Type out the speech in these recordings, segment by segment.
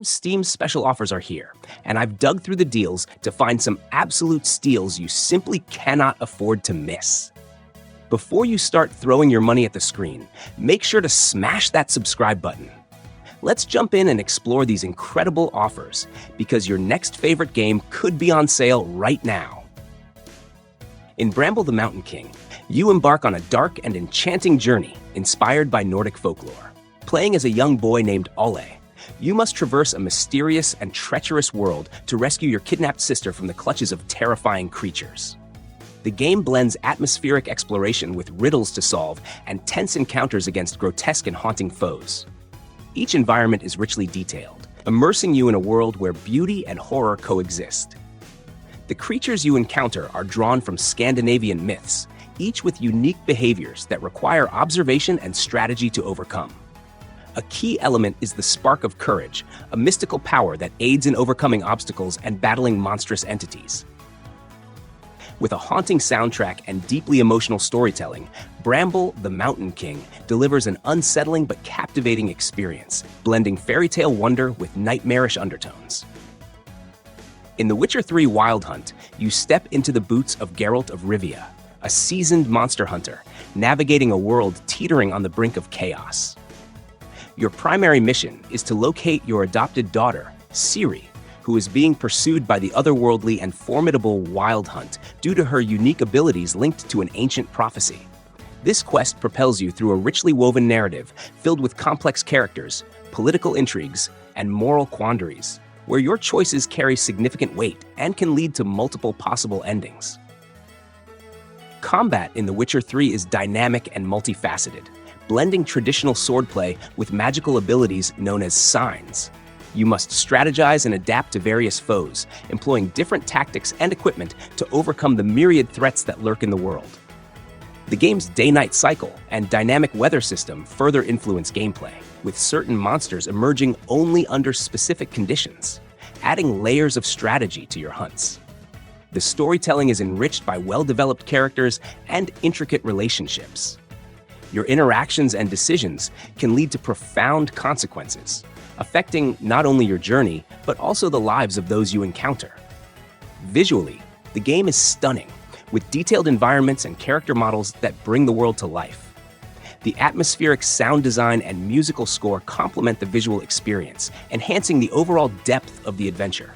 Steam's special offers are here, and I've dug through the deals to find some absolute steals you simply cannot afford to miss. Before you start throwing your money at the screen, make sure to smash that subscribe button. Let's jump in and explore these incredible offers, because your next favorite game could be on sale right now. In Bramble the Mountain King, you embark on a dark and enchanting journey inspired by Nordic folklore. Playing as a young boy named Ole, you must traverse a mysterious and treacherous world to rescue your kidnapped sister from the clutches of terrifying creatures. The game blends atmospheric exploration with riddles to solve and tense encounters against grotesque and haunting foes. Each environment is richly detailed, immersing you in a world where beauty and horror coexist. The creatures you encounter are drawn from Scandinavian myths, each with unique behaviors that require observation and strategy to overcome. A key element is the Spark of Courage, a mystical power that aids in overcoming obstacles and battling monstrous entities. With a haunting soundtrack and deeply emotional storytelling, Bramble the Mountain King delivers an unsettling but captivating experience, blending fairy tale wonder with nightmarish undertones. In The Witcher 3 Wild Hunt, you step into the boots of Geralt of Rivia, a seasoned monster hunter, navigating a world teetering on the brink of chaos. Your primary mission is to locate your adopted daughter, Ciri, who is being pursued by the otherworldly and formidable Wild Hunt due to her unique abilities linked to an ancient prophecy. This quest propels you through a richly woven narrative filled with complex characters, political intrigues, and moral quandaries, where your choices carry significant weight and can lead to multiple possible endings. Combat in The Witcher 3 is dynamic and multifaceted, blending traditional swordplay with magical abilities known as signs. You must strategize and adapt to various foes, employing different tactics and equipment to overcome the myriad threats that lurk in the world. The game's day-night cycle and dynamic weather system further influence gameplay, with certain monsters emerging only under specific conditions, adding layers of strategy to your hunts. The storytelling is enriched by well-developed characters and intricate relationships. Your interactions and decisions can lead to profound consequences, affecting not only your journey, but also the lives of those you encounter. Visually, the game is stunning, with detailed environments and character models that bring the world to life. The atmospheric sound design and musical score complement the visual experience, enhancing the overall depth of the adventure.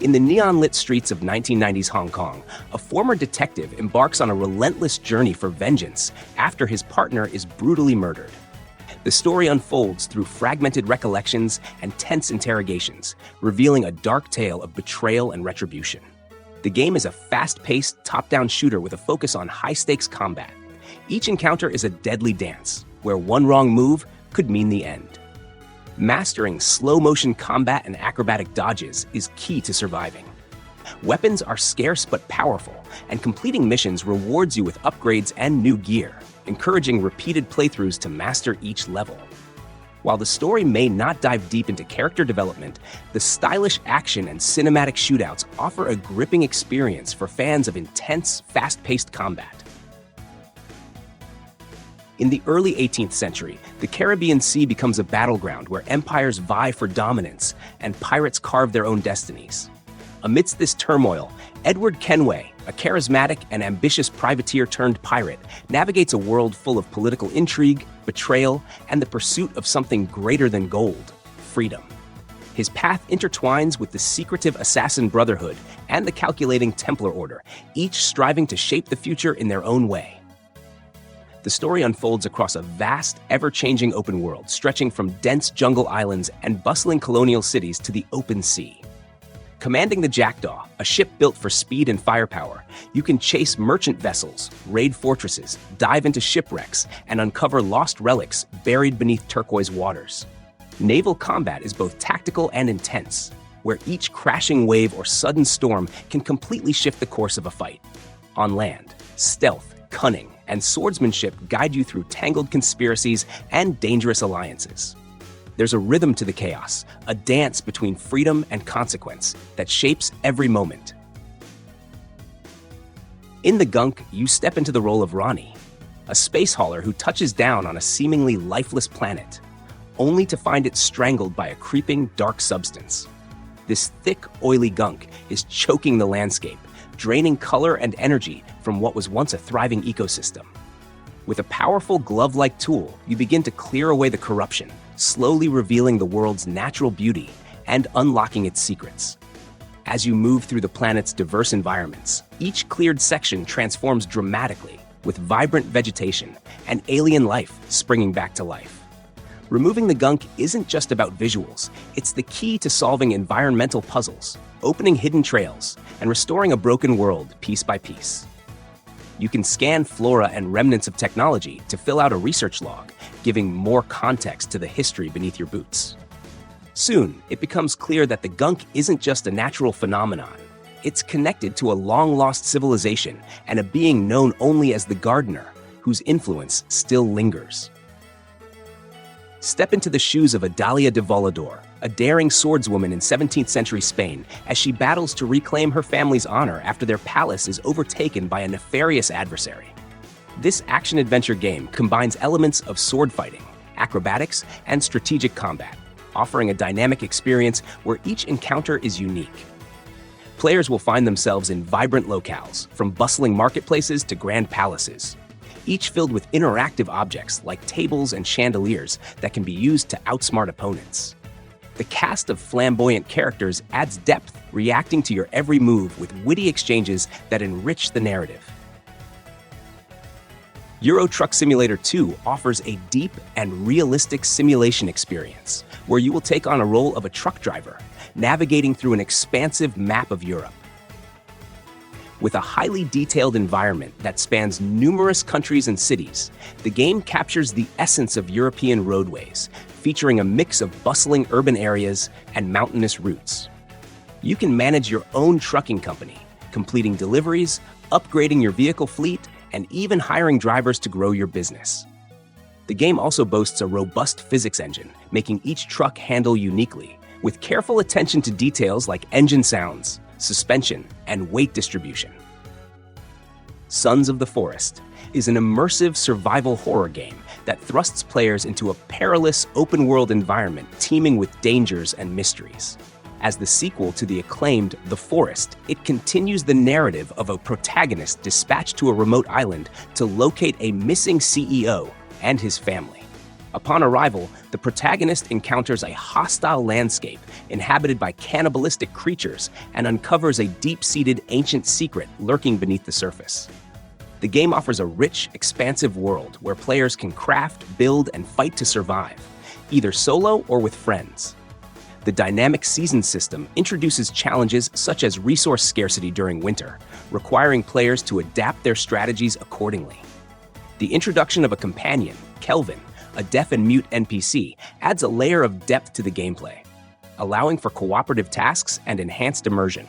In the neon-lit streets of 1990s Hong Kong, a former detective embarks on a relentless journey for vengeance after his partner is brutally murdered. The story unfolds through fragmented recollections and tense interrogations, revealing a dark tale of betrayal and retribution. The game is a fast-paced, top-down shooter with a focus on high-stakes combat. Each encounter is a deadly dance, where one wrong move could mean the end. Mastering slow-motion combat and acrobatic dodges is key to surviving. Weapons are scarce but powerful, and completing missions rewards you with upgrades and new gear, encouraging repeated playthroughs to master each level. While the story may not dive deep into character development, the stylish action and cinematic shootouts offer a gripping experience for fans of intense, fast-paced combat. In the early 18th century, the Caribbean Sea becomes a battleground where empires vie for dominance and pirates carve their own destinies. Amidst this turmoil, Edward Kenway, a charismatic and ambitious privateer-turned-pirate, navigates a world full of political intrigue, betrayal, and the pursuit of something greater than gold: freedom. His path intertwines with the secretive Assassin Brotherhood and the calculating Templar Order, each striving to shape the future in their own way. The story unfolds across a vast, ever-changing open world, stretching from dense jungle islands and bustling colonial cities to the open sea. Commanding the Jackdaw, a ship built for speed and firepower, you can chase merchant vessels, raid fortresses, dive into shipwrecks, and uncover lost relics buried beneath turquoise waters. Naval combat is both tactical and intense, where each crashing wave or sudden storm can completely shift the course of a fight. On land, stealth, cunning, and swordsmanship guide you through tangled conspiracies and dangerous alliances. There's a rhythm to the chaos, a dance between freedom and consequence that shapes every moment. In the Gunk, you step into the role of Ronnie, a space hauler who touches down on a seemingly lifeless planet. only to find it strangled by a creeping, dark substance. This thick, oily gunk is choking the landscape, draining color and energy from what was once a thriving ecosystem. With a powerful glove-like tool, you begin to clear away the corruption, slowly revealing the world's natural beauty and unlocking its secrets. As you move through the planet's diverse environments, each cleared section transforms dramatically, with vibrant vegetation and alien life springing back to life. Removing the gunk isn't just about visuals, it's the key to solving environmental puzzles, opening hidden trails, and restoring a broken world piece by piece. You can scan flora and remnants of technology to fill out a research log, giving more context to the history beneath your boots. Soon, it becomes clear that the gunk isn't just a natural phenomenon. It's connected to a long-lost civilization and a being known only as the Gardener, whose influence still lingers. Step into the shoes of Adalia de Volador, a daring swordswoman in 17th century Spain, as she battles to reclaim her family's honor after their palace is overtaken by a nefarious adversary. This action-adventure game combines elements of sword fighting, acrobatics, and strategic combat, offering a dynamic experience where each encounter is unique. Players will find themselves in vibrant locales, from bustling marketplaces to grand palaces, each filled with interactive objects like tables and chandeliers that can be used to outsmart opponents. The cast of flamboyant characters adds depth, reacting to your every move with witty exchanges that enrich the narrative. Euro Truck Simulator 2 offers a deep and realistic simulation experience, where you will take on a role of a truck driver, navigating through an expansive map of Europe. With a highly detailed environment that spans numerous countries and cities, the game captures the essence of European roadways, featuring a mix of bustling urban areas and mountainous routes. You can manage your own trucking company, completing deliveries, upgrading your vehicle fleet, and even hiring drivers to grow your business. The game also boasts a robust physics engine, making each truck handle uniquely, with careful attention to details like engine sounds, suspension, and weight distribution. Sons of the Forest is an immersive survival horror game that thrusts players into a perilous open-world environment teeming with dangers and mysteries. As the sequel to the acclaimed The Forest, it continues the narrative of a protagonist dispatched to a remote island to locate a missing CEO and his family. Upon arrival, the protagonist encounters a hostile landscape inhabited by cannibalistic creatures and uncovers a deep-seated ancient secret lurking beneath the surface. The game offers a rich, expansive world where players can craft, build, and fight to survive, either solo or with friends. The dynamic season system introduces challenges such as resource scarcity during winter, requiring players to adapt their strategies accordingly. The introduction of a companion, Kelvin, a deaf and mute NPC, adds a layer of depth to the gameplay, allowing for cooperative tasks and enhanced immersion.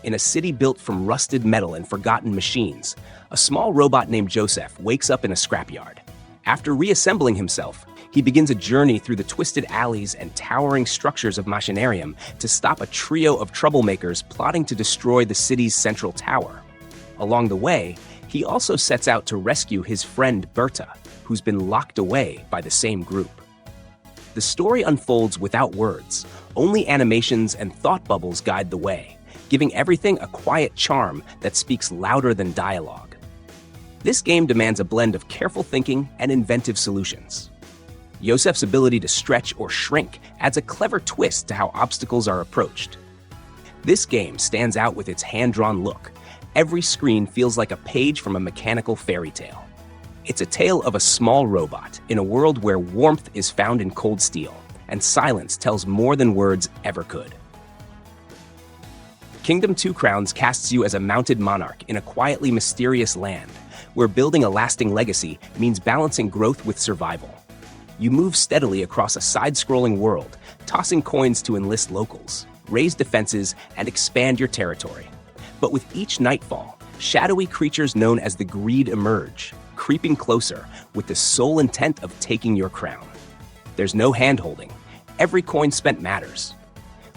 In a city built from rusted metal and forgotten machines, a small robot named Joseph wakes up in a scrapyard. After reassembling himself, he begins a journey through the twisted alleys and towering structures of Machinarium to stop a trio of troublemakers plotting to destroy the city's central tower. Along the way, he also sets out to rescue his friend Berta, who's been locked away by the same group. The story unfolds without words, only animations and thought bubbles guide the way, giving everything a quiet charm that speaks louder than dialogue. This game demands a blend of careful thinking and inventive solutions. Yosef's ability to stretch or shrink adds a clever twist to how obstacles are approached. This game stands out with its hand-drawn look. Every screen feels like a page from a mechanical fairy tale. It's a tale of a small robot in a world where warmth is found in cold steel, and silence tells more than words ever could. Kingdom Two Crowns casts you as a mounted monarch in a quietly mysterious land, where building a lasting legacy means balancing growth with survival. You move steadily across a side-scrolling world, tossing coins to enlist locals, raise defenses, and expand your territory. But with each nightfall, shadowy creatures known as the Greed emerge, creeping closer with the sole intent of taking your crown. There's no hand-holding. Every coin spent matters.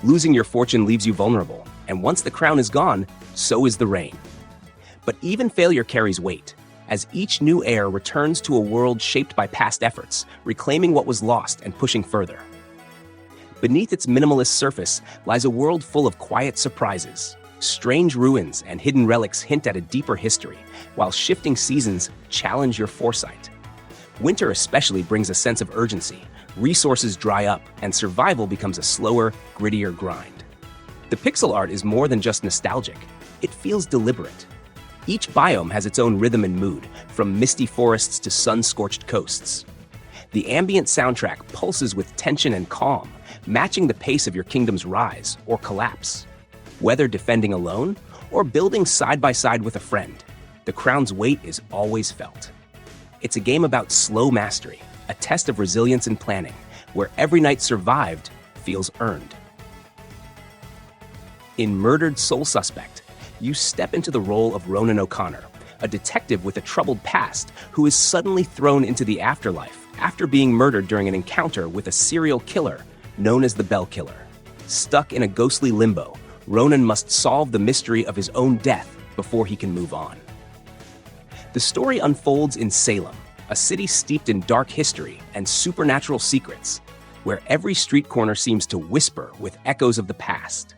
Losing your fortune leaves you vulnerable, and once the crown is gone, so is the reign. But even failure carries weight, as each new heir returns to a world shaped by past efforts, reclaiming what was lost and pushing further. Beneath its minimalist surface lies a world full of quiet surprises. Strange ruins and hidden relics hint at a deeper history, while shifting seasons challenge your foresight. Winter especially brings a sense of urgency. Resources dry up, and survival becomes a slower, grittier grind. The pixel art is more than just nostalgic. It feels deliberate. Each biome has its own rhythm and mood, from misty forests to sun-scorched coasts. The ambient soundtrack pulses with tension and calm, matching the pace of your kingdom's rise or collapse. Whether defending alone or building side by side with a friend, the crown's weight is always felt. It's a game about slow mastery, a test of resilience and planning, where every night survived feels earned. In Murdered Soul Suspect, you step into the role of Ronan O'Connor, a detective with a troubled past who is suddenly thrown into the afterlife after being murdered during an encounter with a serial killer known as the Bell Killer. Stuck in a ghostly limbo, Ronan must solve the mystery of his own death before he can move on. The story unfolds in Salem, a city steeped in dark history and supernatural secrets, where every street corner seems to whisper with echoes of the past.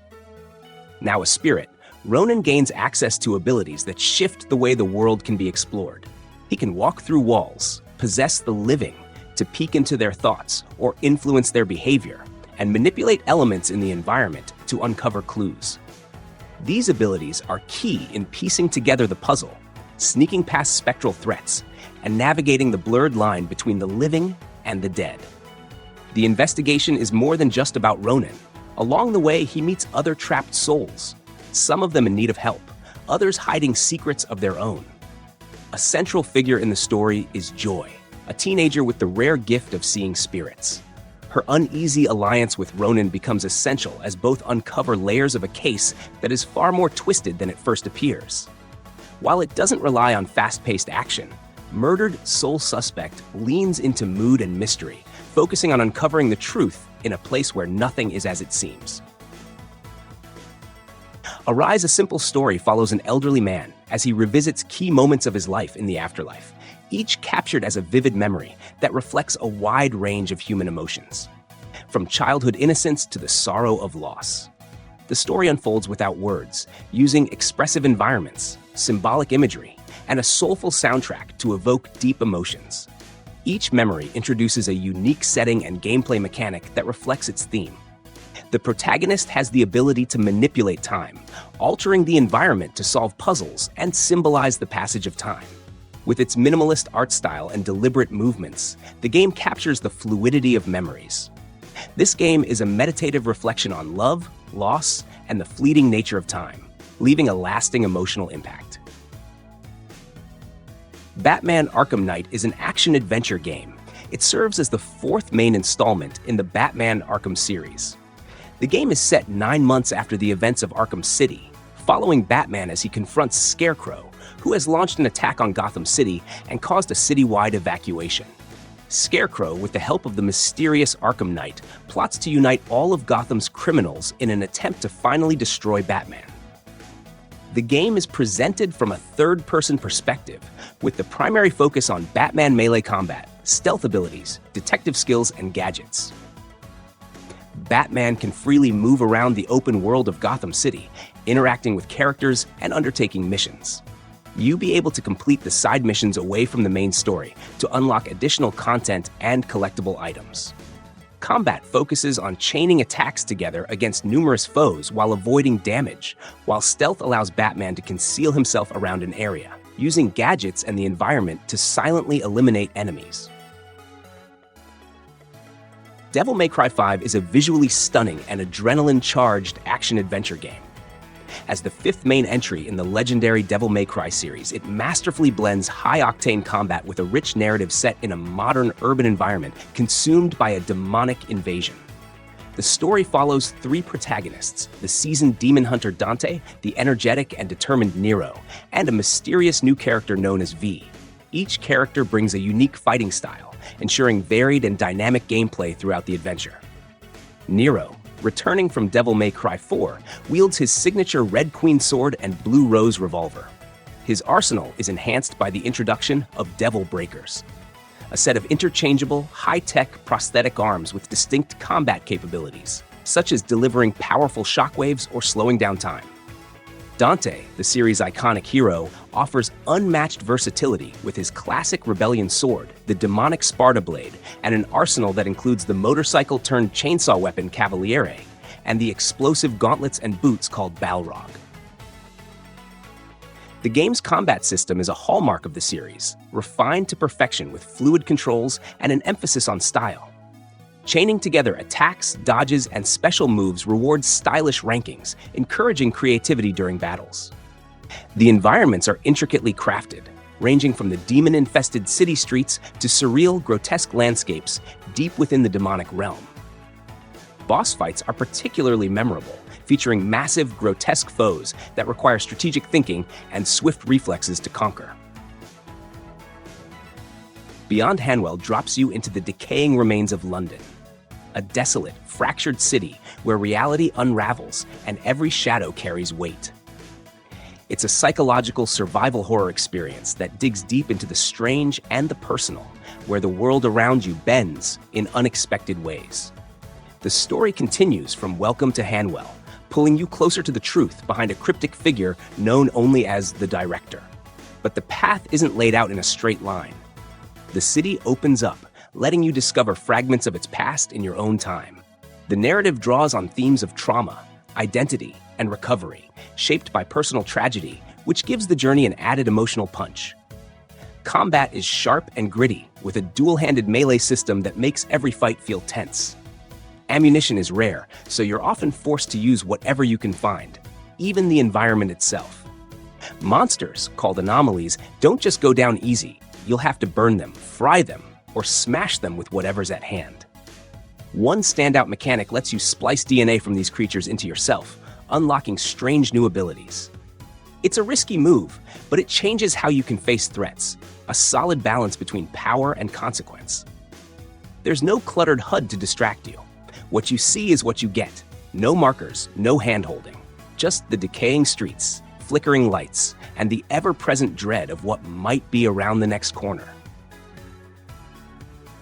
Now a spirit, Ronan gains access to abilities that shift the way the world can be explored. He can walk through walls, possess the living to peek into their thoughts or influence their behavior, and manipulate elements in the environment to uncover clues. These abilities are key in piecing together the puzzle, sneaking past spectral threats, and navigating the blurred line between the living and the dead. The investigation is more than just about Ronan. Along the way, he meets other trapped souls, some of them in need of help, others hiding secrets of their own. A central figure in the story is Joy, a teenager with the rare gift of seeing spirits. Her uneasy alliance with Ronan becomes essential as both uncover layers of a case that is far more twisted than it first appears. While it doesn't rely on fast-paced action, Murdered Soul Suspect leans into mood and mystery, focusing on uncovering the truth in a place where nothing is as it seems. Arise, a simple story follows an elderly man as he revisits key moments of his life in the afterlife, each captured as a vivid memory that reflects a wide range of human emotions, from childhood innocence to the sorrow of loss. The story unfolds without words, using expressive environments, symbolic imagery, and a soulful soundtrack to evoke deep emotions. Each memory introduces a unique setting and gameplay mechanic that reflects its theme. The protagonist has the ability to manipulate time, altering the environment to solve puzzles and symbolize the passage of time. With its minimalist art style and deliberate movements, the game captures the fluidity of memories. This game is a meditative reflection on love, loss, and the fleeting nature of time, leaving a lasting emotional impact. Batman Arkham Knight is an action-adventure game. It serves as the fourth main installment in the Batman Arkham series. The game is set 9 months after the events of Arkham City, following Batman as he confronts Scarecrow, who has launched an attack on Gotham City and caused a citywide evacuation. Scarecrow, with the help of the mysterious Arkham Knight, plots to unite all of Gotham's criminals in an attempt to finally destroy Batman. The game is presented from a third-person perspective, with the primary focus on Batman melee combat, stealth abilities, detective skills, and gadgets. Batman can freely move around the open world of Gotham City, interacting with characters and undertaking missions. You'll be able to complete the side missions away from the main story to unlock additional content and collectible items. Combat focuses on chaining attacks together against numerous foes while avoiding damage, while stealth allows Batman to conceal himself around an area, using gadgets and the environment to silently eliminate enemies. Devil May Cry 5 is a visually stunning and adrenaline-charged action-adventure game. As the fifth main entry in the legendary Devil May Cry series, it masterfully blends high-octane combat with a rich narrative set in a modern urban environment consumed by a demonic invasion. The story follows 3 protagonists, the seasoned demon hunter Dante, the energetic and determined Nero, and a mysterious new character known as V. Each character brings a unique fighting style, ensuring varied and dynamic gameplay throughout the adventure. Nero, returning from Devil May Cry 4, wields his signature Red Queen sword and Blue Rose revolver. His arsenal is enhanced by the introduction of Devil Breakers, a set of interchangeable, high-tech prosthetic arms with distinct combat capabilities, such as delivering powerful shockwaves or slowing down time. Dante, the series' iconic hero, offers unmatched versatility with his classic rebellion sword, the demonic Sparta blade, and an arsenal that includes the motorcycle-turned-chainsaw weapon Cavaliere, and the explosive gauntlets and boots called Balrog. The game's combat system is a hallmark of the series, refined to perfection with fluid controls and an emphasis on style. Chaining together attacks, dodges, and special moves rewards stylish rankings, encouraging creativity during battles. The environments are intricately crafted, ranging from the demon-infested city streets to surreal, grotesque landscapes deep within the demonic realm. Boss fights are particularly memorable, featuring massive, grotesque foes that require strategic thinking and swift reflexes to conquer. Beyond Hanwell drops you into the decaying remains of London, a desolate, fractured city where reality unravels and every shadow carries weight. It's a psychological survival horror experience that digs deep into the strange and the personal, where the world around you bends in unexpected ways. The story continues from Welcome to Hanwell, pulling you closer to the truth behind a cryptic figure known only as the Director. But the path isn't laid out in a straight line. The city opens up, letting you discover fragments of its past in your own time. The narrative draws on themes of trauma, identity, and recovery, shaped by personal tragedy, which gives the journey an added emotional punch. Combat is sharp and gritty, with a dual-handed melee system that makes every fight feel tense. Ammunition is rare, so you're often forced to use whatever you can find, even the environment itself. Monsters, called anomalies, don't just go down easy. You'll have to burn them, fry them, or smash them with whatever's at hand. One standout mechanic lets you splice DNA from these creatures into yourself, unlocking strange new abilities. It's a risky move, but it changes how you can face threats, a solid balance between power and consequence. There's no cluttered HUD to distract you. What you see is what you get. No markers, no hand-holding. Just the decaying streets, flickering lights, and the ever-present dread of what might be around the next corner.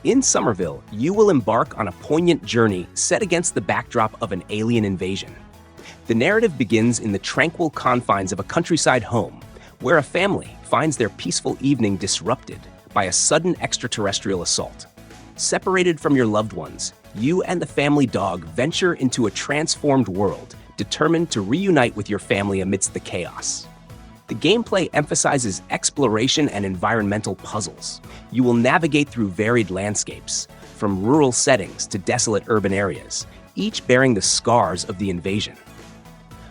In Somerville, you will embark on a poignant journey set against the backdrop of an alien invasion. The narrative begins in the tranquil confines of a countryside home, where a family finds their peaceful evening disrupted by a sudden extraterrestrial assault. Separated from your loved ones, you and the family dog venture into a transformed world, determined to reunite with your family amidst the chaos. The gameplay emphasizes exploration and environmental puzzles. You will navigate through varied landscapes, from rural settings to desolate urban areas, each bearing the scars of the invasion.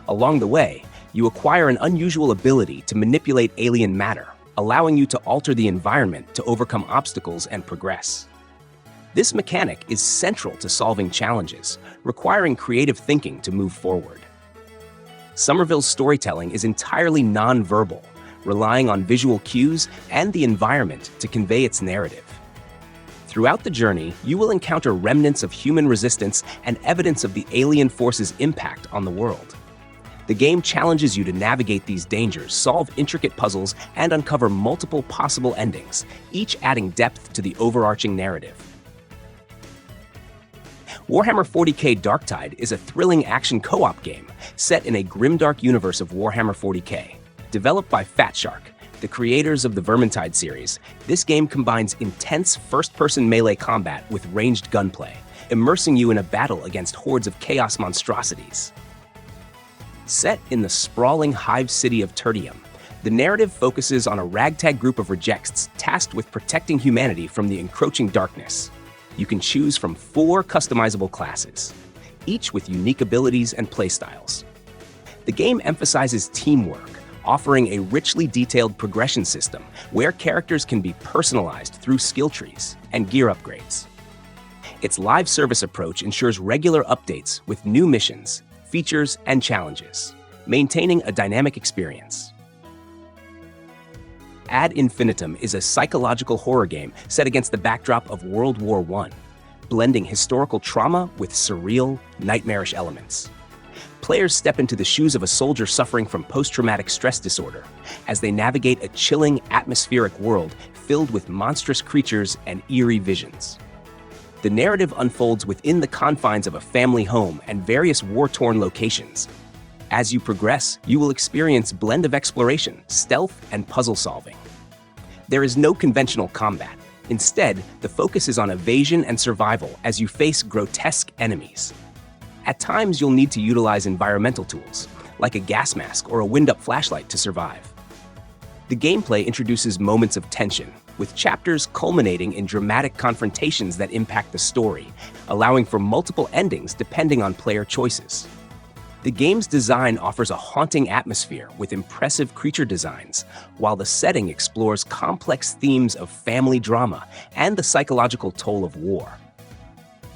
Along the way, you acquire an unusual ability to manipulate alien matter, allowing you to alter the environment to overcome obstacles and progress. This mechanic is central to solving challenges, requiring creative thinking to move forward. Somerville's storytelling is entirely non-verbal, relying on visual cues and the environment to convey its narrative. Throughout the journey, you will encounter remnants of human resistance and evidence of the alien force's impact on the world. The game challenges you to navigate these dangers, solve intricate puzzles, and uncover multiple possible endings, each adding depth to the overarching narrative. Warhammer 40k Darktide is a thrilling action co-op game set in a grimdark universe of Warhammer 40k. Developed by Fatshark, the creators of the Vermintide series, this game combines intense first-person melee combat with ranged gunplay, immersing you in a battle against hordes of chaos monstrosities. Set in the sprawling hive city of Tertium, the narrative focuses on a ragtag group of rejects tasked with protecting humanity from the encroaching darkness. You can choose from 4 customizable classes, each with unique abilities and playstyles. The game emphasizes teamwork, offering a richly detailed progression system where characters can be personalized through skill trees and gear upgrades. Its live service approach ensures regular updates with new missions, features, and challenges, maintaining a dynamic experience. Ad Infinitum is a psychological horror game set against the backdrop of World War I, blending historical trauma with surreal, nightmarish elements. Players step into the shoes of a soldier suffering from post-traumatic stress disorder as they navigate a chilling, atmospheric world filled with monstrous creatures and eerie visions. The narrative unfolds within the confines of a family home and various war-torn locations. As you progress, you will experience a blend of exploration, stealth, and puzzle solving. There is no conventional combat. Instead, the focus is on evasion and survival as you face grotesque enemies. At times, you'll need to utilize environmental tools, like a gas mask or a wind-up flashlight to survive. The gameplay introduces moments of tension, with chapters culminating in dramatic confrontations that impact the story, allowing for multiple endings depending on player choices. The game's design offers a haunting atmosphere with impressive creature designs, while the setting explores complex themes of family drama and the psychological toll of war.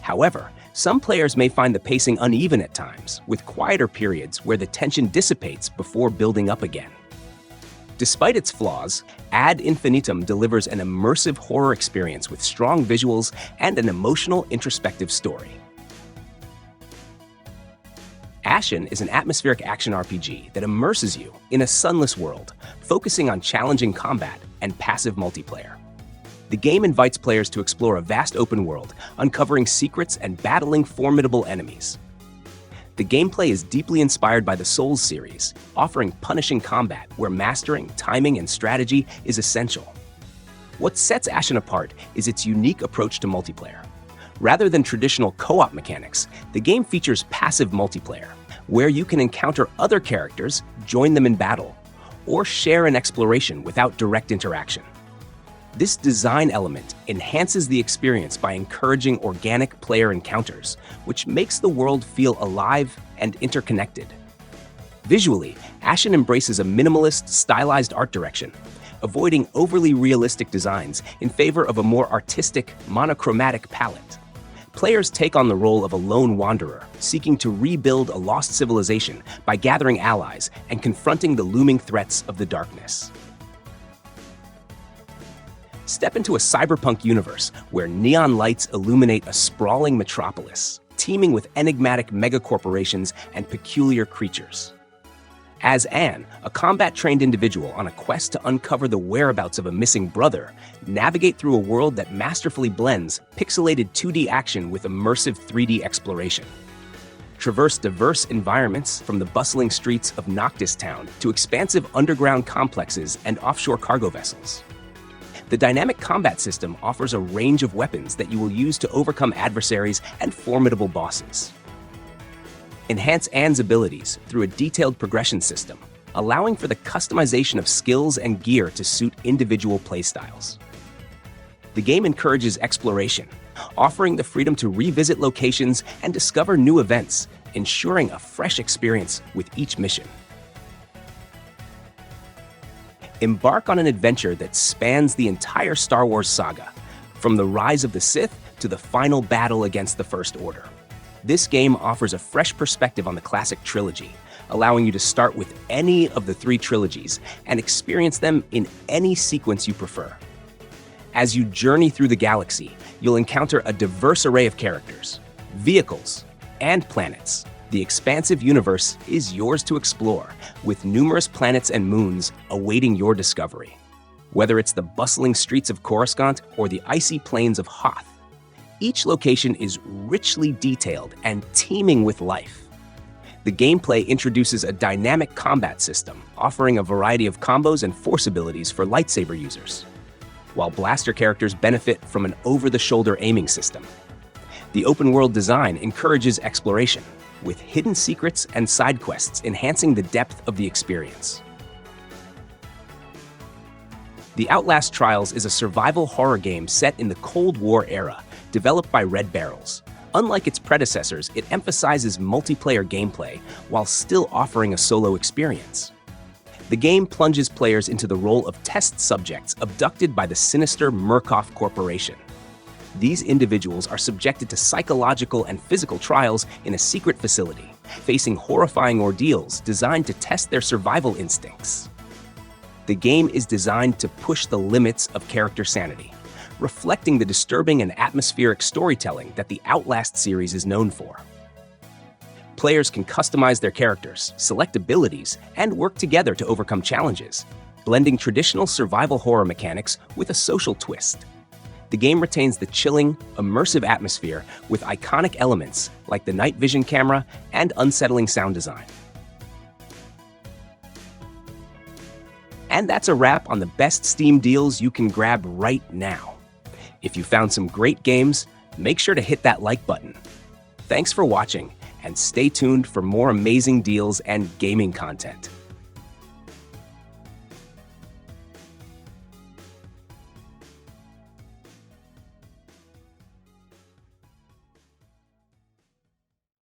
However, some players may find the pacing uneven at times, with quieter periods where the tension dissipates before building up again. Despite its flaws, Ad Infinitum delivers an immersive horror experience with strong visuals and an emotional, introspective story. Ashen is an atmospheric action RPG that immerses you in a sunless world, focusing on challenging combat and passive multiplayer. The game invites players to explore a vast open world, uncovering secrets and battling formidable enemies. The gameplay is deeply inspired by the Souls series, offering punishing combat where mastering, timing, and strategy is essential. What sets Ashen apart is its unique approach to multiplayer. Rather than traditional co-op mechanics, the game features passive multiplayer, where you can encounter other characters, join them in battle, or share an exploration without direct interaction. This design element enhances the experience by encouraging organic player encounters, which makes the world feel alive and interconnected. Visually, Ashen embraces a minimalist, stylized art direction, avoiding overly realistic designs in favor of a more artistic, monochromatic palette. Players take on the role of a lone wanderer, seeking to rebuild a lost civilization by gathering allies and confronting the looming threats of the darkness. Step into a cyberpunk universe where neon lights illuminate a sprawling metropolis, teeming with enigmatic megacorporations and peculiar creatures. As Anne, a combat-trained individual on a quest to uncover the whereabouts of a missing brother, navigate through a world that masterfully blends pixelated 2D action with immersive 3D exploration. Traverse diverse environments from the bustling streets of Noctis Town to expansive underground complexes and offshore cargo vessels. The dynamic combat system offers a range of weapons that you will use to overcome adversaries and formidable bosses. Enhance Anne's abilities through a detailed progression system, allowing for the customization of skills and gear to suit individual playstyles. The game encourages exploration, offering the freedom to revisit locations and discover new events, ensuring a fresh experience with each mission. Embark on an adventure that spans the entire Star Wars saga, from the rise of the Sith to the final battle against the First Order. This game offers a fresh perspective on the classic trilogy, allowing you to start with any of the 3 trilogies and experience them in any sequence you prefer. As you journey through the galaxy, you'll encounter a diverse array of characters, vehicles, and planets. The expansive universe is yours to explore, with numerous planets and moons awaiting your discovery. Whether it's the bustling streets of Coruscant or the icy plains of Hoth, each location is richly detailed and teeming with life. The gameplay introduces a dynamic combat system, offering a variety of combos and force abilities for lightsaber users, while blaster characters benefit from an over-the-shoulder aiming system. The open-world design encourages exploration, with hidden secrets and side quests enhancing the depth of the experience. The Outlast Trials is a survival horror game set in the Cold War era, developed by Red Barrels. Unlike its predecessors, it emphasizes multiplayer gameplay while still offering a solo experience. The game plunges players into the role of test subjects abducted by the sinister Murkoff Corporation. These individuals are subjected to psychological and physical trials in a secret facility, facing horrifying ordeals designed to test their survival instincts. The game is designed to push the limits of character sanity, reflecting the disturbing and atmospheric storytelling that the Outlast series is known for. Players can customize their characters, select abilities, and work together to overcome challenges, blending traditional survival horror mechanics with a social twist. The game retains the chilling, immersive atmosphere with iconic elements like the night vision camera and unsettling sound design. And that's a wrap on the best Steam deals you can grab right now. If you found some great games, make sure to hit that like button. Thanks for watching, and stay tuned for more amazing deals and gaming content.